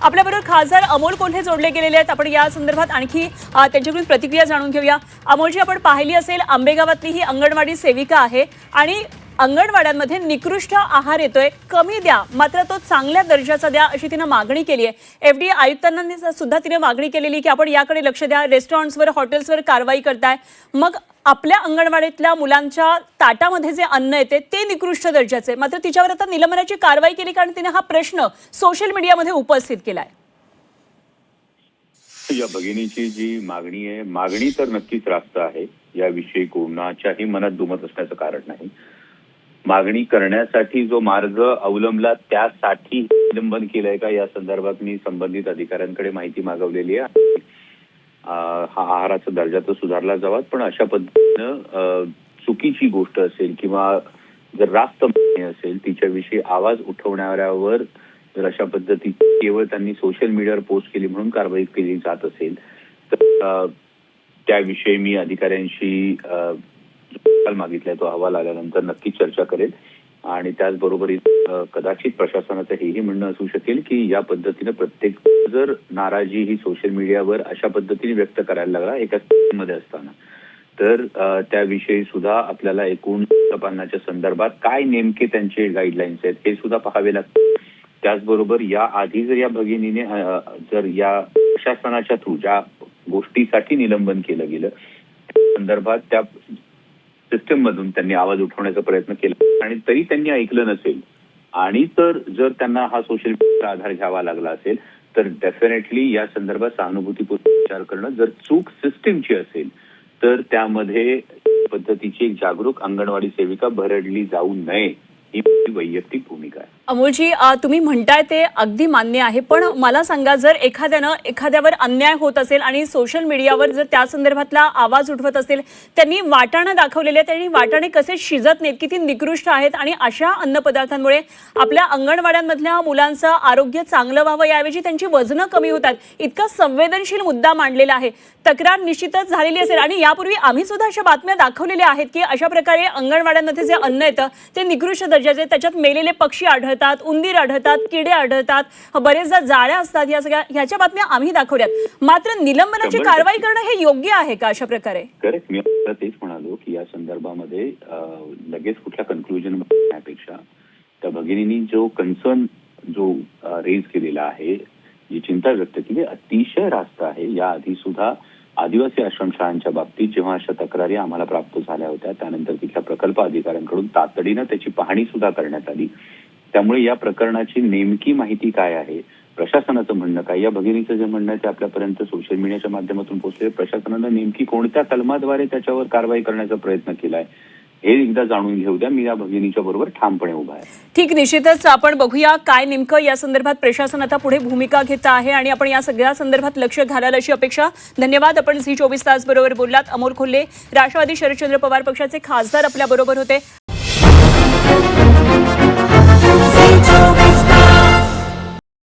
आपल्याबरोबर खासदार अमोल कोल्हे जोडले गेलेले आहेत। आपण या संदर्भात आणखी त्यांच्याकडून प्रतिक्रिया जाणून घेऊया। अमोलजी, आपण पाहिली असेल आंबेगावातली ही अंगणवाडी सेविका आहे आणि अंगणवाड्यांमध्ये निकृष्ट आहार येतोय, कमी द्या मात्र तो चांगल्या दर्जाचा द्या अशी तिने मागणी केली आहे। एफडी आयुक्तांना सुद्धा तिने मागणी केलेली की आपण याकडे लक्ष द्या। रेस्टॉरंट्सवर हॉटेल्सवर कारवाई करताय, मग आपल्या अंगणवाडीतल्या मुलांच्या ताटामध्ये जे अन्न येते ते निकृष्ट दर्जाचे, मात्र तिच्यावर आता निलंबनाची कारवाई केली कारण तिने हा प्रश्न सोशल मीडियामध्ये उपस्थित केलाय। या भगिनीची जी मागणी आहे, मागणी तर नक्कीच रास्त आहे, याविषयी कोणाच्याही मनात दुमत असण्याचं कारण नाही। मागणी करण्यासाठी जो मार्ग अवलंबला त्यासाठी निलंबन केलंय का या संदर्भात मी संबंधित अधिकाऱ्यांकडे माहिती मागवलेली आहे। हा आहाराचा दर्जा तर सुधारला जावा, पण अशा पद्धतीनं चुकीची गोष्ट असेल किंवा जर रास्त मागणी असेल तिच्याविषयी आवाज उठवणाऱ्यावर जर अशा पद्धतीची केवळ त्यांनी सोशल मीडियावर पोस्ट केली म्हणून कारवाई केली जात असेल तर त्याविषयी मी अधिकाऱ्यांशी मागितलाय, तो अहवाल आल्यानंतर नक्की चर्चा करेल। आणि त्याचबरोबर कदाचित प्रशासनाचं हेही म्हणणं असू शकेल की या पद्धतीने प्रत्येक जर नाराजी ही सोशल मीडियावर अशा पद्धतीने व्यक्त करायला लागला एका मध्ये असताना, तर त्याविषयी सुद्धा आपल्याला एकूण पालनाच्या संदर्भात काय नेमके त्यांचे गाईडलाईन्स आहेत हे सुद्धा पाहावे लागते। त्याचबरोबर या आधी जर या भगिनीने जर या प्रशासनाच्या थ्रू ज्या गोष्टीसाठी निलंबन केलं गेलं संदर्भात त्या सिस्टम मधून त्यांनी आवाज उठवण्याचा प्रयत्न केला आणि तरी त्यांनी ऐकलं नसेल आणि तर जर त्यांना हा सोशल मीडियाचा आधार घ्यावा लागला असेल तर डेफिनेटली या संदर्भात सहानुभूतीपूर्वक विचार करणं, जर चूक सिस्टीमची असेल तर त्यामध्ये पद्धतीची एक जागरूक अंगणवाडी सेविका भरडली जाऊ नये ही वैयक्तिक भूमिका आहे। अमोलजी, तुम्ही म्हणताय ते अगदी मान्य आहे, पण मला सांगा जर एखाद्यावर अन्याय होत असेल आणि सोशल मीडियावर जर त्या संदर्भातला आवाज उठवत असेल, त्यांनी वाटाणे दाखवलेले, त्यांनी वाटाणे कसे शिजत नाहीत, किती निकृष्ट आहेत आणि अशा अन्नपदार्थांमुळे आपल्या अंगणवाड्यांमधल्या मुलांचं आरोग्य चांगलं व्हावं याऐवजी त्यांची वजनं कमी होतात, इतका संवेदनशील मुद्दा मांडलेला आहे। तक्रार निश्चितच झालेली असेल आणि यापूर्वी आम्ही सुद्धा अशा बातम्या दाखवलेल्या आहेत की अशा प्रकारे अंगणवाड्यांमध्ये जे अन्न येतं ते निकृष्ट दर्जाचे, त्याच्यात मेलेले पक्षी आढळतात, उंदीर आढळतात, किडे आढळतात, बरेचदा जाळ्या असतात, या सगळ्या ह्याच्या बातम्या आम्ही दाखवल्यात। मात्र निलंबनाची कारवाई करणं हे योग्य आहे का अशा प्रकारे? करेक्ट, मी आता तेच म्हणालो की या संदर्भामध्ये लगेच कुठल्या कन्क्लुजन म्हणण्यापेक्षा त्या भगिनींनी जो कन्सर्न जो रेज केलेला आहे, जी चिंता व्यक्त केली अतिशय रास्त आहे। या आधी सुद्धा आदिवासी आश्रमशाळांच्या बाबतीत जेव्हा अशा तक्रारी आम्हाला प्राप्त झाल्या होत्या त्यानंतर तिथल्या प्रकल्प अधिकाऱ्यांकडून तातडीनं त्याची पाहणी सुद्धा करण्यात आली। त्यामुळे या प्रकरणाची नेमकी माहिती काय आहे, प्रशासनाचं म्हणणं काय, या भगिनीचं जे म्हणणं आहे ते आपल्यापर्यंत सोशल मीडियाच्या माध्यमातून पोहोचले, प्रशासनानं नेमकी कोणत्या कलमाद्वारे त्याच्यावर कारवाई करण्याचा प्रयत्न केलाय हे एकदा जाणून घेऊ द्या। मी या भगिनीच्या बरोबर ठामपणे उभा आहे। ठीक, निश्चितच आपण बघूया काय नेमकं या संदर्भात प्रशासन आता पुढे भूमिका घेत आहे आणि आपण या सगळ्या संदर्भात लक्ष घालाल अशी अपेक्षा। धन्यवाद। आपण झी 24 तास बरोबर बोललात। अमोल कोल्हे, राष्ट्रवादी शरदचंद्र पवार पक्षाचे खासदार आपल्या बरोबर होते।